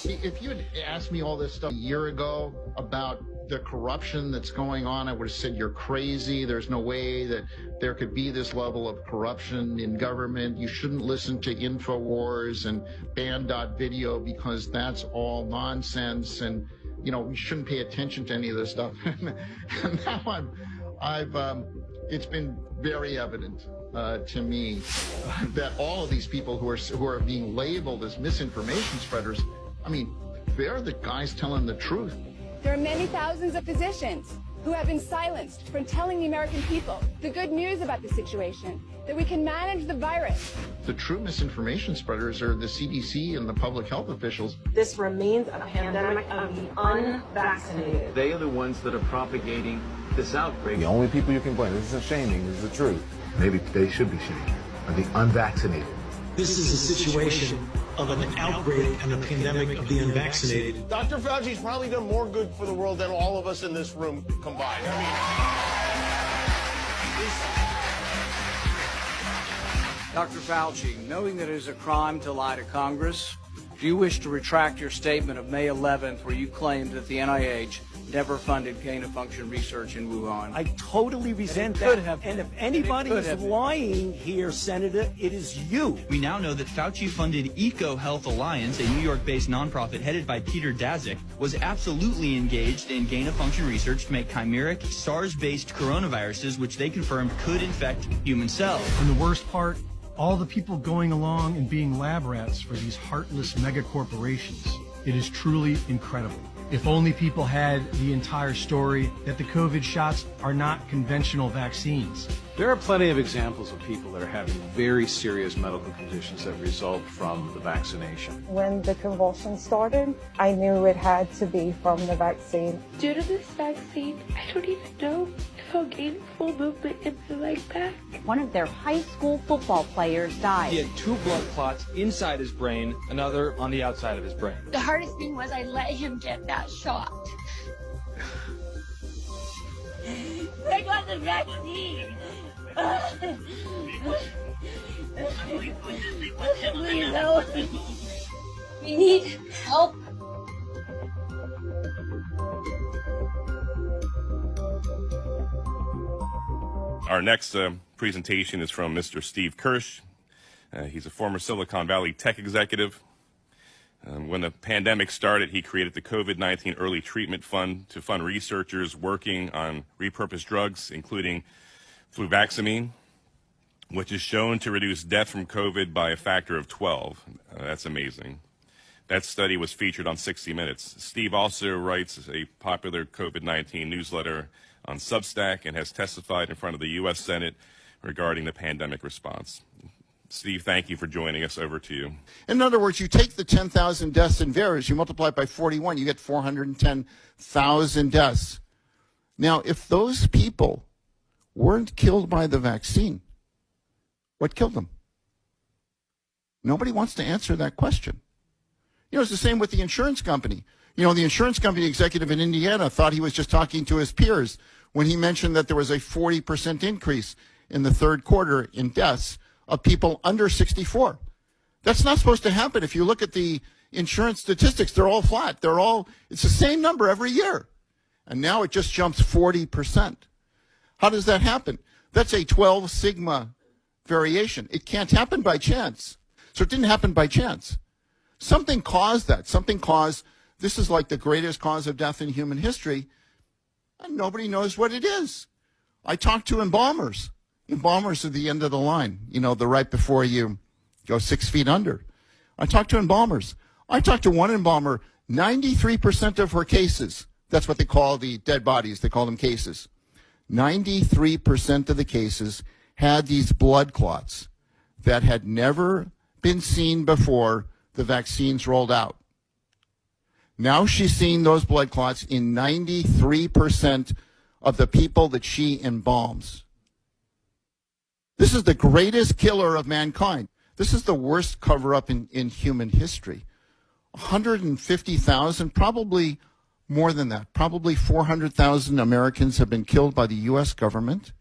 If you had asked me all this stuff a year ago about the corruption that's going on, I would have said you're crazy. There's no way that there could be this level of corruption in government. You shouldn't listen to InfoWars and Band.video because that's all nonsense. And, you know, we shouldn't pay attention to any of this stuff. And now it's been very evident to me that all of these people who are being labeled as misinformation spreaders, I mean, they're the guys telling the truth. There are many thousands of physicians who have been silenced from telling the American people the good news about the situation, that we can manage the virus. The true misinformation spreaders are the CDC and the public health officials. This remains a pandemic of the unvaccinated. They are the ones that are propagating this outbreak. The only people you can blame, this isn't shaming, this is the truth. Maybe they should be shamed, are the unvaccinated. This is a situation of an outbreak and a pandemic of the unvaccinated. Dr. Fauci's probably done more good for the world than all of us in this room combined. Dr. Fauci, knowing that it is a crime to lie to Congress, do you wish to retract your statement of May 11th where you claimed that the NIH never funded gain-of-function research in Wuhan? I totally resent that. And if anybody is lying here, Senator, it is you. We now know that Fauci-funded EcoHealth Alliance, a New York-based nonprofit headed by Peter Daszak, was absolutely engaged in gain-of-function research to make chimeric SARS-based coronaviruses, which they confirmed could infect human cells. And the worst part, all the people going along and being lab rats for these heartless mega corporations. It is truly incredible. If only people had the entire story that the COVID shots are not conventional vaccines. There are plenty of examples of people that are having very serious medical conditions that result from the vaccination. When the convulsions started, I knew it had to be from the vaccine. Due to this vaccine, I don't even know if I'll gain full movement in my leg back. One of their high school football players died. He had 2 blood clots inside his brain, another on the outside of his brain. The hardest thing was I let him get that shot. I got the vaccine. Please help me. We need help. Our next presentation is from Mr. Steve Kirsch. He's a former Silicon Valley tech executive. When the pandemic started, he created the COVID-19 Early Treatment Fund to fund researchers working on repurposed drugs, including fluvaxamine, which is shown to reduce death from COVID by a factor of 12. That's amazing. That study was featured on 60 Minutes. Steve also writes a popular COVID-19 newsletter on Substack and has testified in front of the U.S. Senate regarding the pandemic response. Steve, thank you for joining us. Over to you. In other words, you take the 10,000 deaths in VAERS, you multiply it by 41, you get 410,000 deaths. Now, if those people weren't killed by the vaccine, what killed them? Nobody wants to answer that question. You know, it's the same with the insurance company. You know, the insurance company executive in Indiana thought he was just talking to his peers when he mentioned that there was a 40% increase in the third quarter in deaths of people under 64. That's not supposed to happen. If you look at the insurance statistics, they're all flat. It's the same number every year. And now it just jumps 40%. How does that happen? That's a 12 sigma variation. It can't happen by chance. So it didn't happen by chance. Something caused that. This is like the greatest cause of death in human history, and nobody knows what it is. I talked to embalmers. Embalmers are the end of the line, you know, the right before you go 6 feet under. I talked to embalmers. I talked to one embalmer, 93% of her cases, that's what they call the dead bodies, they call them cases. 93% of the cases had these blood clots that had never been seen before the vaccines rolled out. Now she's seeing those blood clots in 93% of the people that she embalms. This is the greatest killer of mankind. This is the worst cover-up in human history. 150,000, probably more than that, probably 400,000 Americans have been killed by the U.S. government.